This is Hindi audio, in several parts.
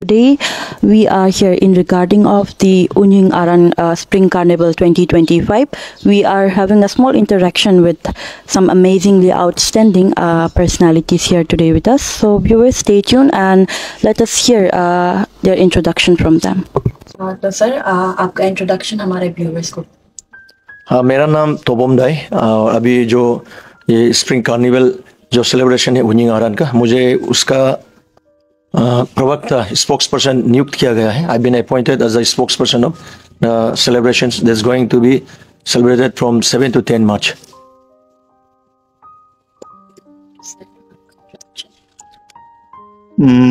Today we are here in regarding of the Unying Aran Spring Carnival 2025. We are having a small interaction with some amazingly outstanding personalities here today with us. So viewers, stay tuned and let us hear their introduction from them. तो सर आपका इंट्रोडक्शन हमारे व्यूअर्स को। हाँ, मेरा नाम तोबोम दाई और अभी जो ये स्प्रिंग कार्निवल जो सेलिब्रेशन है उन्यिंग आरान का, मुझे उसका प्रवक्ता स्पोक्स पर्सन नियुक्त किया गया है। I been appointed as the spokesperson of celebrations that's going to be celebrated from 7 to 10 March।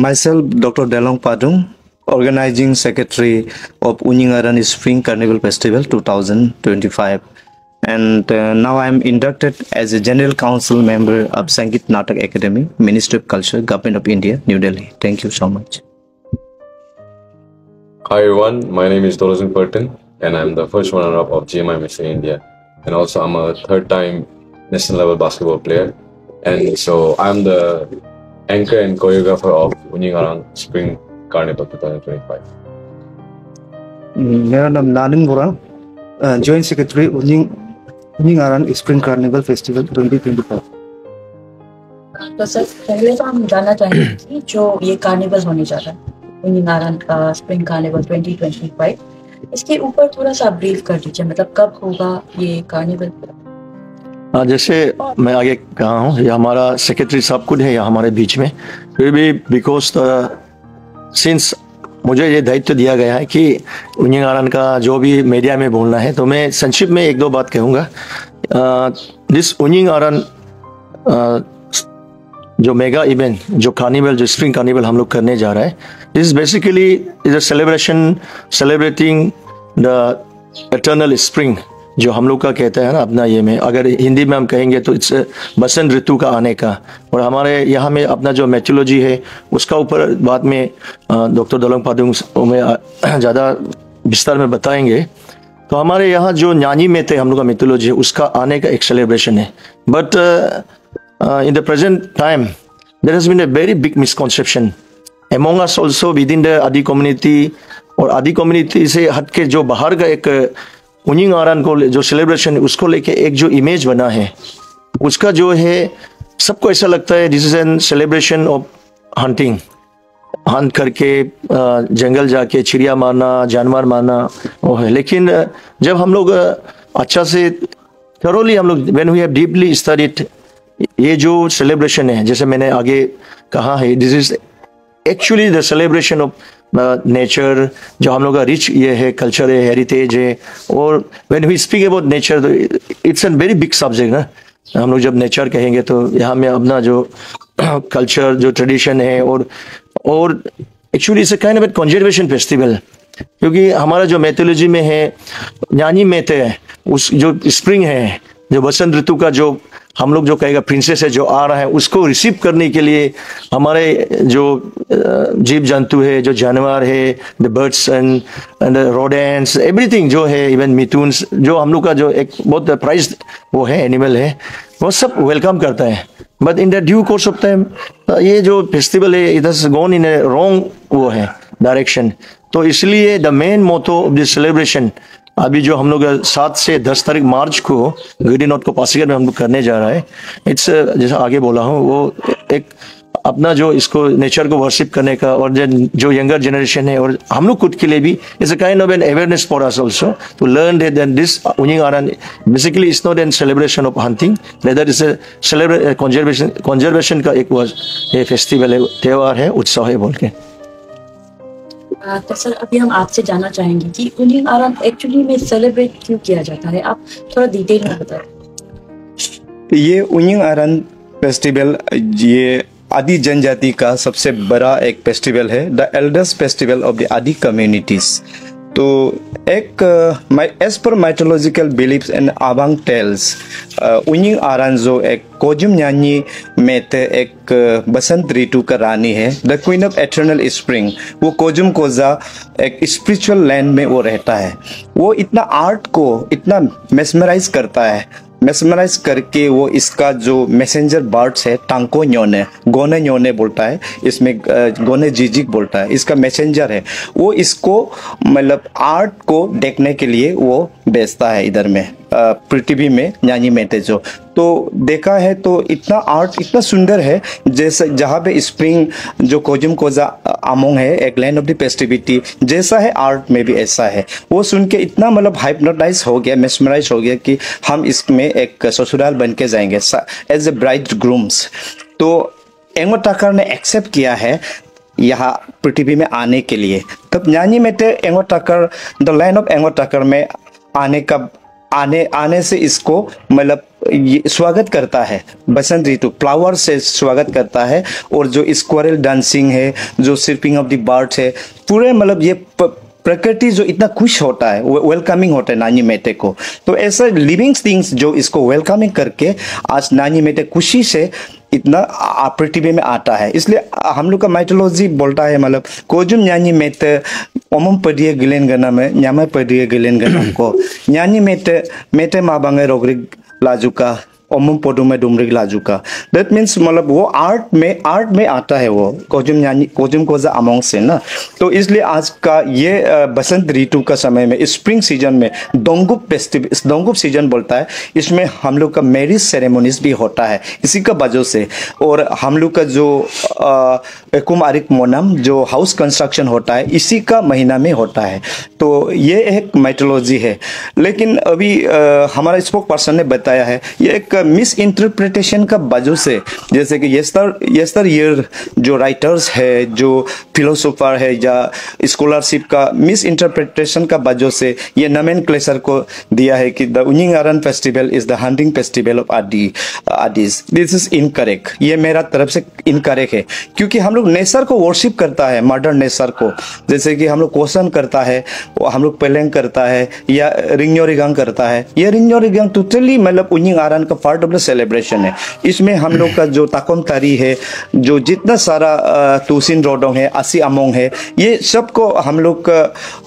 Myself, Dr. Delong Padung, Organizing Secretary of Unying Aran Spring Carnival Festival 2025, and now I am inducted as a General Council member of Sangeet Natak Academy, Ministry of Culture, Government of India, New Delhi. Thank you so much. Hi everyone, my name is Dolazin Pertin and I'm the first runner-up of GMI Mr. India, and also I'm a third-time national level basketball player, and so I'm the anchor and choreographer of Unying Aran Spring Carnival 2025. मेरा नाम Nanim Bora, joint secretary Unying Aran spring carnival festival 2025। तो सर पहले तो हम जानना चाहेंगे कि जो ये कार्निवल होने जा रहा है उन्यिंग आरान का स्प्रिंग कार्निवल 2025, इसके ऊपर थोड़ा सा ब्रीफ कर दीजिए, मतलब कब होगा ये कार्निवल। जैसे मैं आगे कहा हूँ, ये हमारा सेक्रेटरी साहब खुद है या हमारे बीच में, फिर भी बिकॉज सिंस मुझे ये दायित्व दिया गया है कि उन्यिंग आरान का जो भी मीडिया में बोलना है, तो मैं संक्षिप्त में एक दो बात कहूँगा। दिस उन्यिंग आरान जो मेगा इवेंट, जो कार्निवल, जो स्प्रिंग कार्निवल हम लोग करने जा रहा है, this basically is a celebration celebrating the eternal spring, जो हम लोग का कहते हैं ना अपना ये में, अगर हिंदी में हम कहेंगे तो इट्स बसंत ऋतु का आने का। और हमारे यहाँ में अपना जो मैथोलॉजी है उसका ऊपर बाद में डॉक्टर दलोंग पादुंग में ज़्यादा विस्तार में बताएंगे। तो हमारे यहाँ जो न्यानी में थे हम लोग का मैथोलॉजी है, उसका आने का एक सेलिब्रेशन है। But in the present time there has been a very big misconception among us also with in the Adi community, और आदि कम्युनिटी से हट के जो बाहर का एक उन्यिंग आरान को जो सेलिब्रेशन है उसको लेके एक जो इमेज बना है, उसका जो है सबको ऐसा लगता है this is an celebration of hunting, Hunt करके जंगल जाके चिड़िया मारना, जानवर मारना वो है। लेकिन जब हम लोग अच्छा से थरोली हम लोग when we have deeply studied ये जो सेलिब्रेशन है, जैसे मैंने आगे कहा है, this is actually the celebration of nature, जो हम लोग का रिच ये है, कल्चर है, हेरिटेज है। और when we speak about nature it's an very big subject ना। हम लोग जब नेचर कहेंगे तो यहाँ में अपना जो कल्चर, जो ट्रेडिशन है, और actually it's a kind of conservation festival, क्योंकि हमारा जो मैथोलॉजी में है न्यानी मेथ है, उस जो स्प्रिंग है, जो बसंत ऋतु का जो हम लोग जो कहेगा प्रिंसेस है जो आ रहा है, उसको रिसीव करने के लिए हमारे जो जीव जंतु है, जो जानवर है, the birds and rodents, everything जो है, इवन मिथुन्स, जो हम लोग का जो एक बहुत प्राइज्ड वो है एनिमल है, वो सब वेलकम करता है। But in the due course of time ये जो फेस्टिवल है it has gone in a wrong वो है डायरेक्शन। तो इसलिए the main motto of this celebration अभी जो हम लोग 7 से 10 तारीख मार्च को गिरी नॉट को पासीघाट में हम लोग करने जा रहा है, इट्स जैसा आगे बोला हूँ, वो एक अपना जो इसको नेचर को वर्शिप करने का, और जो यंगर जनरेशन है और हम लोग खुद के लिए भी it's a kind of an awareness for us also to learn that this Unying Aran basically it's not an celebration of hunting, rather it's a conservation का एक ये फेस्टिवल है, त्यौहार है, उत्सव है बोल के। तो सर अभी हम आपसे जानना चाहेंगे कि उन्यिंग आरान एक्चुअली में सेलिब्रेट क्यों किया जाता है, आप थोड़ा डिटेल में बताएं। ये उन्यिंग आरान फेस्टिवल ये आदि जनजाति का सबसे बड़ा एक फेस्टिवल है, the eldest festival of the Adi communities. तो एक as per mythological beliefs and Abang tales, Unying Aran जो एक कोजुम न्यानी में एक बसंत ऋतु का रानी है, the queen of eternal spring. वो कोजुम कोजा एक स्पिरिचुअल लैंड में वो रहता है, वो इतना आर्ट को इतना मेस्मराइज करता है, मेस्मराइज करके वो इसका जो मैसेंजर बर्ड्स है टांको न्योने गोने न्योने बोलता है, इसमें गोने जीजिक बोलता है, इसका मैसेंजर है, वो इसको मतलब आर्ट को देखने के लिए वो बेचता है इधर में पृथ्वी में न्यानी मेटे जो। तो देखा है तो इतना आर्ट इतना सुंदर है, जैसे जहाँ पे स्प्रिंग जो कोजिम कोजा आमोंग है एक लैंड ऑफ द फेस्टिविटी जैसा है, आर्ट में भी ऐसा है। वो सुन के इतना मतलब हाइप्नोटाइज हो गया, मेस्मराइज हो गया कि हम इसमें एक ससुराल बन के जाएंगे एज ए ब्राइड ग्रूम्स। तो एंगो टाकर ने एक्सेप्ट किया है यहाँ पृथ्वी में आने के लिए। तब न्यानी मेटे एंगो टाकर द लैंड ऑफ एंगो टाकर में आने से इसको मतलब स्वागत करता है, बसंत ऋतु फ्लावर से स्वागत करता है। और जो स्क्वारल डांसिंग है, जो सिर्पिंग ऑफ द बर्ड्स है, पूरे मतलब ये प्रकृति जो इतना खुश होता है, वेलकमिंग होता है नानी मेटे को। तो ऐसा लिविंग थिंग्स जो इसको वेलकमिंग करके आज नानी मेटे खुशी से इतना पृथ्वी में आता है। इसलिए हम लोग का माइथोलॉजी बोलता है मतलब कोजुम न्यानी मेटे ओमम पडिए गिलेन गना में न्यामा पडिए गिलेन गना को न्यानी मेटे माबांगे रोगरी लाजुका ओमम पोडू में डुमरिक लाजुका। दैट मीन्स मतलब वो आर्ट में आता है वो कोजुम कोजा अमोंग से ना। तो इसलिए आज का ये बसंत ऋतु का समय में स्प्रिंग सीजन में दोंगुप सीजन बोलता है, इसमें हम लोग का मैरिज सेरेमोनीज भी होता है इसी का वजह से। और हम लोग का जो कुमारिक मोनम जो हाउस कंस्ट्रक्शन होता है इसी का महीना में होता है। तो ये एक माइथोलॉजी है। लेकिन अभी हमारा स्पोक पर्सन ने बताया है ये एक मिस इंटरप्रिटेशन का वजह से, जैसे कि यस्टर ईयर जो राइटर्स है, जो फिलोसोफर है या स्कॉलरशिप का मिस इंटरप्रिटेशन का वजह से ये नोमेनक्लेचर को दिया है कि द उनिंग अरन festival is the hunting festival of आदिस। This is incorrect, ये मेरा तरफ से इनकरेक्ट है, क्योंकि हम लोग नेचर को वर्शिप करता है, मॉडर्न नेचर को, जैसे कि हम लोग कोसन करता है, हम लोग पेलेंग करता है या रिंगोरिगांग करता है। ये रिंगोरिगांग टोटली मतलब उनिंग अरन का पार्ट ऑफ द सेलिब्रेशन है। इसमें हम लोग का जो ताकोम तारी है, जो जितना सारा तुसिन रोडोंग है, आसी अमोंग है, ये सबको हम लोग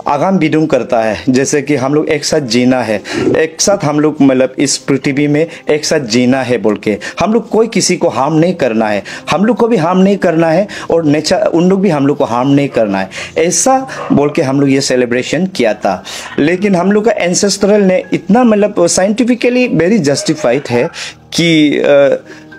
आगाम बिदुंग करता है। जैसे कि हम लोग एक साथ जीना है, एक साथ हम लोग मतलब इस पृथ्वी में एक साथ जीना है बोल के, हम लोग कोई किसी को हार्म नहीं करना है, हम लोग को भी हार्म नहीं करना है और नेचर उन लोग भी हम लोग को हार्म नहीं करना है, ऐसा बोल के हम लोग ये सेलिब्रेशन किया था। लेकिन हम लोग का एंसेस्ट्रल ने इतना मतलब साइंटिफिकली वेरी जस्टिफाइड है कि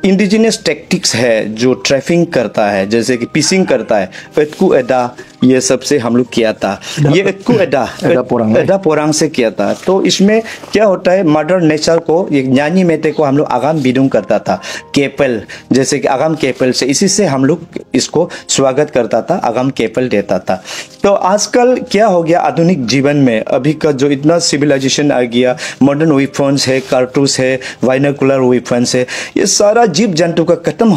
इंडिजिनियस टेक्टिक्स है जो ट्रैफिंग करता है, जैसे कि पिसिंग करता है, एटकू एडा, ये सबसे हम लोग किया था। ये एटकू एडा पोरांग से किया था। तो इसमें क्या होता है, मॉडर्न नेचर को, ये न्यानी मेटे को हम लोग आगाम बिदुंग करता था, केपल, जैसे कि आगाम केपल से, इसी से हम लोग इसको स्वागत करता था, आगाम केपल देता था। तो आजकल क्या हो गया आधुनिक जीवन में, अभी का जो इतना सिविलाइजेशन आ गया, मॉडर्न वेपन्स है, कारतूस है, वाइनोकुलर वेपन्स है, ये सारा जीव जंतु का खत्म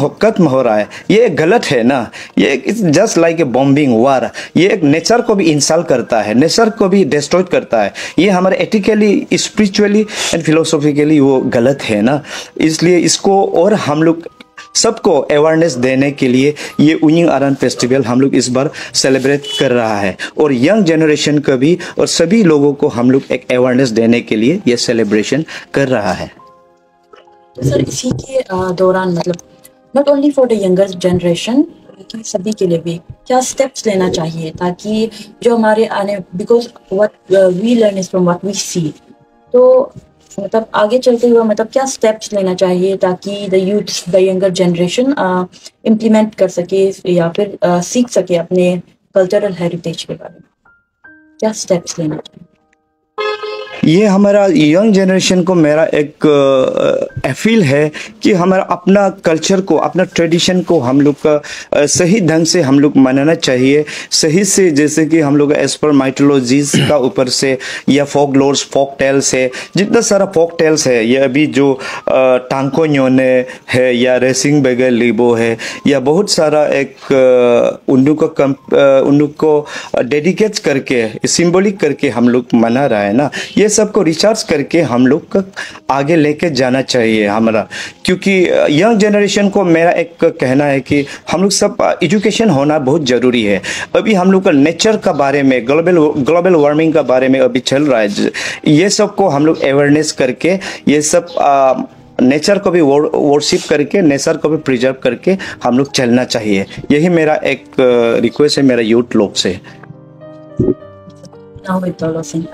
हो रहा है। ये गलत है ना, ये जस्ट लाइक ए बॉम्बिंग वार, ये एक नेचर को भी इंसल्ट करता है, नेचर को भी डिस्ट्रॉय करता है। ये हमारे एथिकली, स्पिरिचुअली एंड फिलोसॉफिकली वो गलत है ना। इसलिए इसको और हम लोग सबको अवेयरनेस देने के लिए ये उनिंग अरन फेस्टिवल हम लोग इस बार सेलिब्रेट कर रहा है, और यंग जनरेशन को भी और सभी लोगों को हम लोग एक अवेयरनेस देने के लिए ये सेलिब्रेशन कर रहा है। तो सर इसी के दौरान मतलब not only for the younger generation, सभी के लिए भी क्या स्टेप्स लेना चाहिए ताकि जो हमारे आने, because what we learn is from what we see, तो मतलब आगे चलते हुए मतलब क्या स्टेप्स लेना चाहिए ताकि the youth, the younger generation implement कर सके या फिर सीख सके अपने कल्चरल हेरिटेज के बारे में, क्या स्टेप्स लेना चाहिए? ये हमारा यंग जनरेशन को मेरा एक अपील है कि हमारा अपना कल्चर को, अपना ट्रेडिशन को हम लोग का सही ढंग से हम लोग मनाना चाहिए, सही से, जैसे कि हम लोग एज पर माइथोलॉजीज का ऊपर से या फोक लोर्स, फोक टेल्स है, जितना सारा फोक टेल्स है, ये अभी जो टांको न्योने है या रेसिंग बेगर लिबो है, या बहुत सारा एक उन लोग को डेडिकेट करके, सिंबॉलिक करके हम लोग मना रहा है ना। ये सब को रिचार्ज करके हम लोग को आगे लेके जाना चाहिए हमारा, क्योंकि यंग जनरेशन को मेरा एक कहना है कि हम लोग सब एजुकेशन होना बहुत ज़रूरी है। अभी हम लोग का नेचर का बारे में, ग्लोबल वार्मिंग का बारे में अभी चल रहा है, ये सब को हम लोग अवेयरनेस करके ये सब नेचर को भी वर्शिप करके, नेचर को भी प्रिजर्व करके हम लोग चलना चाहिए। यही मेरा एक रिक्वेस्ट है मेरा यूथ लोग से। Now with Dolo Singh,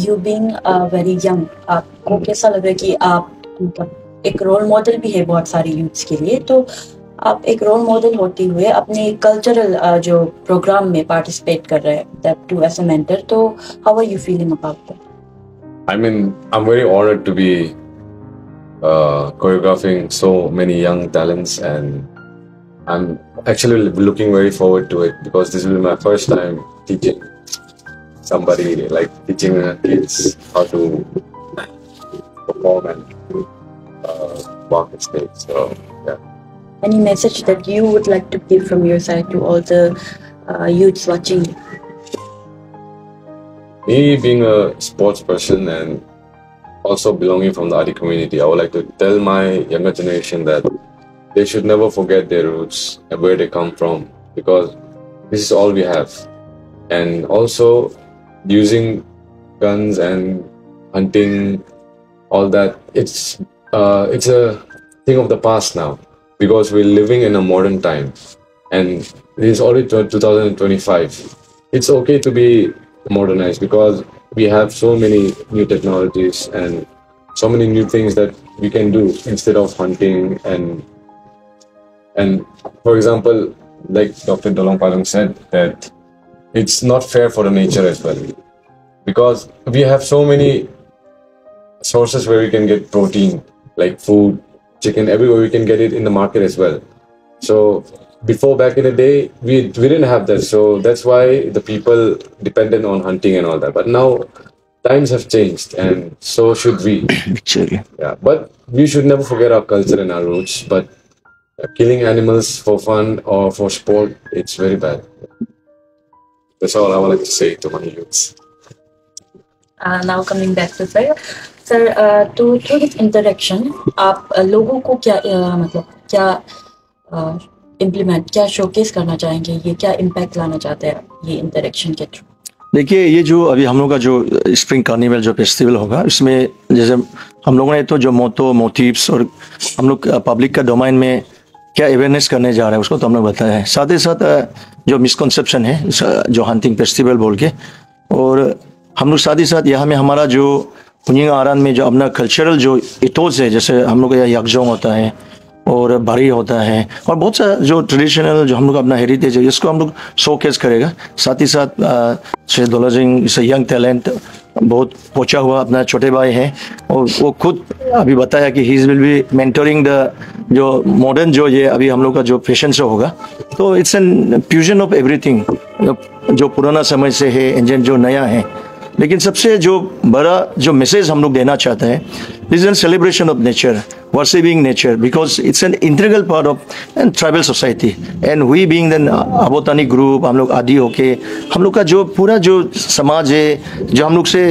you being very young, आपको कैसा लग रहा है कि आप मतलब एक रोल मॉडल भी है बहुत सारे यूथ्स के लिए, तो आप एक रोल मॉडल होते हुए अपने कल्चरल जो प्रोग्राम में पार्टिसिपेट कर रहे हैं, that too as a mentor, तो how are you feeling about that? I mean, I'm very honored to be choreographing so many young talents, and I'm actually looking very forward to it because this will be my first time teaching somebody, like teaching kids how to perform and walk the stage. So yeah. Any message that you would like to give from your side to all the youths watching? Me being a sports person and also belonging from the Adi community, I would like to tell my younger generation that they should never forget their roots and where they come from, because this is all we have. And also using guns and hunting, all that, it's a thing of the past now, because we're living in a modern time and it is already 2025. It's okay to be modernized because we have so many new technologies and so many new things that we can do instead of hunting. And for example, like Dr. Dolong Padung said, that it's not fair for the nature as well, because we have so many sources where we can get protein, like food, chicken, everywhere we can get it in the market as well. So before, back in the day, we didn't have that, so that's why the people depended on hunting and all that. But now times have changed, and so should we. Actually. Yeah, but we should never forget our culture and our roots. But killing animals for fun or for sport, it's very bad. That's all I would like to say to my youths. Now coming back to sir, to through this interaction, आप लोगों को क्या मतलब क्या इम्प्लीमेंट, क्या शोकेस करना चाहेंगे, ये क्या इम्पैक्ट लाना चाहते हैं ये इंटरेक्शन के थ्रू? देखिए, ये जो अभी हम लोग का जो स्प्रिंग कार्निवल जो फेस्टिवल होगा, इसमें जैसे हम लोगों ने तो जो मोटिव्स और हम लोग पब्लिक का डोमेन में क्या अवेयरनेस करने जा रहे हैं उसको तो हम लोग बताया है। साथ ही साथ जो मिसकॉन्सेप्शन है जो हंटिंग फेस्टिवल बोल के, और हम लोग साथ ही साथ यहाँ में हमारा जो उनिंग आरान में जो अपना कल्चरल जो इथोस है, जैसे हम लोग का यहाँ यकजोंग होता है और बारी होता है और बहुत सा जो ट्रेडिशनल जो हम लोग अपना हेरिटेज है, इसको हम लोग शोकेस करेगा। साथ ही साथ श्री डोलो सिंह इस यंग टैलेंट बहुत पहुंचा हुआ अपना छोटे भाई हैं, और वो खुद अभी बताया कि he will be mentoring the जो मॉडर्न जो ये अभी हम लोग का जो फैशन शो होगा, तो it's an fusion of everything, जो पुराना समय से है इंजन जो नया है। लेकिन सबसे जो बड़ा जो मैसेज हम लोग देना चाहते हैं, this is an celebration of nature, worshipping nature, because it's an integral part of an tribal society, and we being then Abotani group, हम लोग आदि होके हम लोग का जो पूरा जो समाज है, जो हम लोग से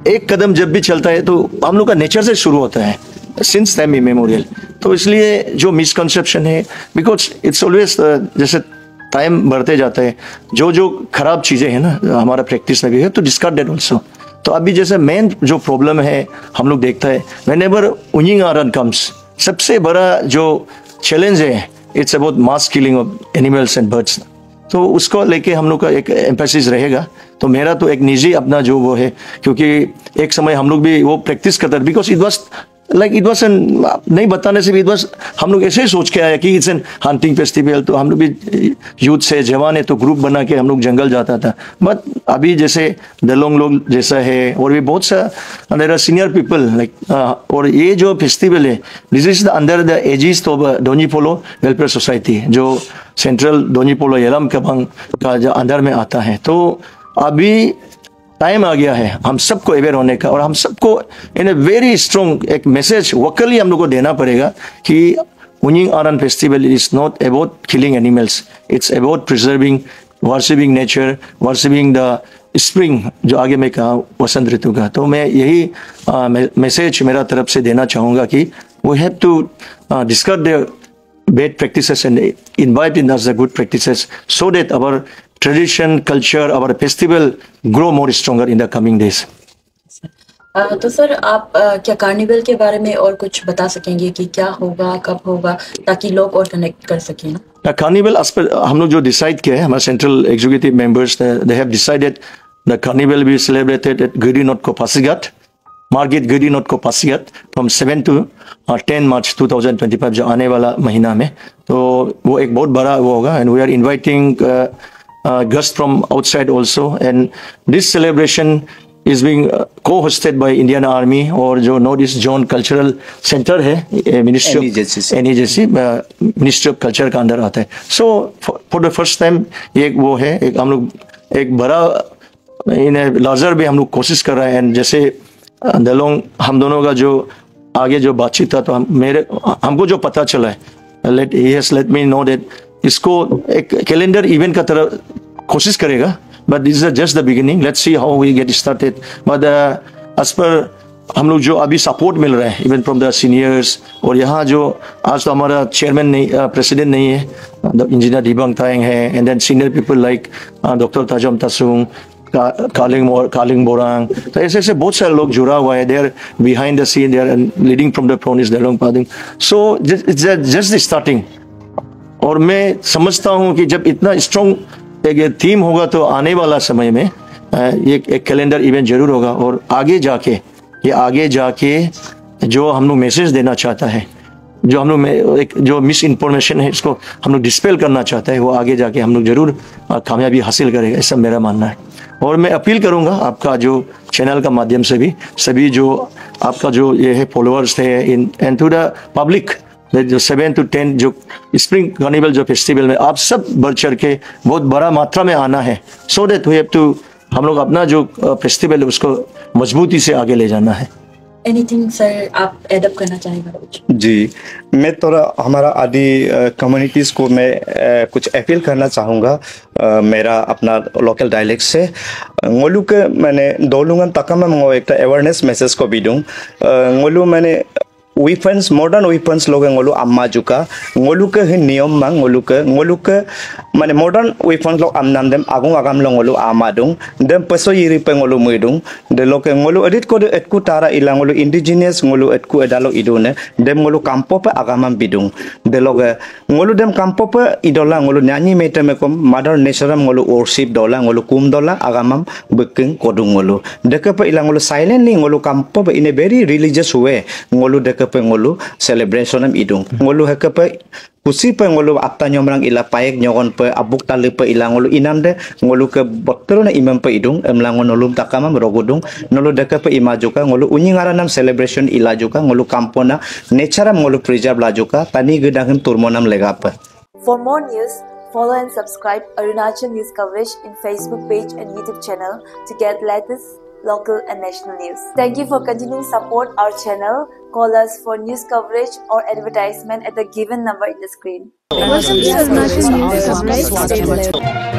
एक कदम जब भी चलता है तो हम लोग का नेचर से शुरू होता है सिंस टाइम इमेमोरियल। तो इसलिए जो मिसकंसेप्शन है, बिकॉज इट्स ऑलवेज जैसे टाइम बढ़ते जाता है, जो जो खराब चीज़ें हैं ना हमारा प्रैक्टिस में भी है, तो डिस्कार्ड दैट ऑल्सो। तो अभी जैसे मेन जो प्रॉब्लम है हम लोग देखता है, व्हेनेवर उनिंग आरन कम्स, सबसे बड़ा जो चैलेंज है it's about mass killing of animals and birds. तो उसको लेके हम लोग का एक एम्फेसिस रहेगा। तो मेरा तो एक निजी अपना जो वो है, क्योंकि एक समय हम लोग भी वो प्रैक्टिस करते थे, because it was like it was an, नहीं बताने से भी इट वॉज, हम लोग ऐसे ही सोच के आया कि इट्स एन हंटिंग फेस्टिवल। तो हम लोग भी यूथ से जवान है तो ग्रुप बना के हम लोग जंगल जाता था। बट अभी जैसे डलोंग लोग जैसा है और भी बहुत सा there are senior people like, और ये जो फेस्टिवल है this is the under the aegis of Donyi Polo welfare society, जो सेंट्रल डोनी पोलो येलम कबंग का जो अंदर में आता है। तो अभी टाइम आ गया है हम सबको अवेयर होने का, और हम सबको इन ए वेरी स्ट्रॉन्ग एक मैसेज वोकली हम लोग को देना पड़ेगा कि Unying Aran festival is not about killing animals, it's about preserving, worshipping nature, worshipping the spring जो आगे मैं कहा वसंत ऋतु का, तो मैं यही मैसेज मेरा तरफ से देना चाहूँगा कि we have to discuss the bad practices and invite in us the good practices so that our tradition, culture, our festival grow more stronger in the coming days. तो सर आप क्या कार्निवल के बारे में और कुछ बता सकेंगे कि क्या होगा, कब होगा, ताकि लोग और कनेक्ट कर सकें ना? कार्निवल as per हम लोग जो डिसाइड किया है, हमारे central executive members they have decided the carnival will be celebrated at Giri North को पासीघाट, मार्केट गिरी नोट को पासीघाट फ्रॉम 7 to 10 मार्च 2025 जो आने वाला महीना में। तो वो एक बहुत बड़ा वो होगा and we are inviting guest from outside also and this celebration is being co-hosted by Indian Army और जो North East Zone Cultural Centre है मिनिस्ट्री ऑफ कल्चर का अंदर आता है। So for the first time एक वो है, एक हम लोग एक बड़ा इन लार्जर भी हम लोग कोशिश कर रहे हैं। एंड जैसे देलोंग हम दोनों का जो आगे जो बातचीत था, तो हमको जो पता चला है, लेट मी नो दैट इसको एक कैलेंडर इवेंट का तरह कोशिश करेगा, but this is just the beginning, let's see how we get started. But as per हम लोग जो अभी सपोर्ट मिल रहा है इवन फ्रॉम द सीनियर्स, और यहाँ जो आज तो हमारा चेयरमैन नहीं, प्रेसिडेंट नहीं है, इंजीनियर दिबांग तायंग है, and then senior people like doctor Tajam Tasung, Kaling Borang, तो ऐसे ऐसे बहुत सारे लोग जुड़ा हुआ है। They are behind the scene, they are leading from the front is Delong Pading. So it's just the starting. और मैं समझता हूँ कि जब इतना स्ट्रॉन्ग एक थीम होगा तो आने वाला समय में एक कैलेंडर इवेंट जरूर होगा। और आगे जाके जो हम लोग मैसेज देना चाहता है, जो हम लोग एक जो मिस इन्फॉर्मेशन है इसको हम लोग डिस्पेल करना चाहता है, वो आगे जाके हम लोग जरूर कामयाबी हासिल करेगा, ऐसा मेरा मानना है। और मैं अपील करूंगा आपका जो चैनल का माध्यम से भी सभी जो आपका जो ये है फॉलोअर्स है एंड टू द पब्लिक, जो 7 to 10 जो स्प्रिंग कार्निवल जो फेस्टिवल में आप सब बढ़ चढ़ के बहुत बड़ा मात्रा में आना है, so that we have to हम लोग अपना जो फेस्टिवल है उसको मजबूती से आगे ले जाना है। एनीथिंग सर आप एड अप करना चाहेंगे कुछ? जी, मैं थोड़ा हमारा आदि कम्युनिटीज़ को मैं कुछ अपील करना चाहूँगा मेरा अपना लोकल डायलेक्ट से। ngolu के मैंने दोलुंगन तक में मैं एक अवेयरनेस मैसेज को भी दूँ। ngolu मैंने weapons, modern weapons लोग ngolu amma juga ngolu ke niom mang ngolu ke mane modern weapons lo amnam dem agung agam lo ngolu amadung dem peso yiri pe ngolu muidung de lo ke ngolu edit ko de etku tara ilang ngolu indigenous ngolu etku edalo idone dem ngolu kampo pe agamam bidung de lo ke ngolu dem kampo pe idola ngolu nyanyi meteme kom mother nature ngolu worship dola ngolu kum dola agamam beking kodung ngolu de ke pe ilang ngolu silently ngolu kampo pe in a very religious way ngolu de pe ngolu celebration am idung ngolu heke pe pusi pe ngolu apta nyomrang ila paek nyogon pe abuk tali pe ila ngolu inam de ngolu ke bottero na imam pe idung emlangon nolum takama rogodung nolu deke pe imajuka ngolu unyingaranam celebration ila juga ngolu kampona nature am ngolu preserve la juga tani gedangem turmonam legape. For more news, follow and subscribe Arunachal News Coverage in Facebook page and YouTube channel to get latest local and national news. Thank you for continuing support our channel. Call us for news coverage or advertisement at the given number in the screen. Welcome to Arunachal News Coverage.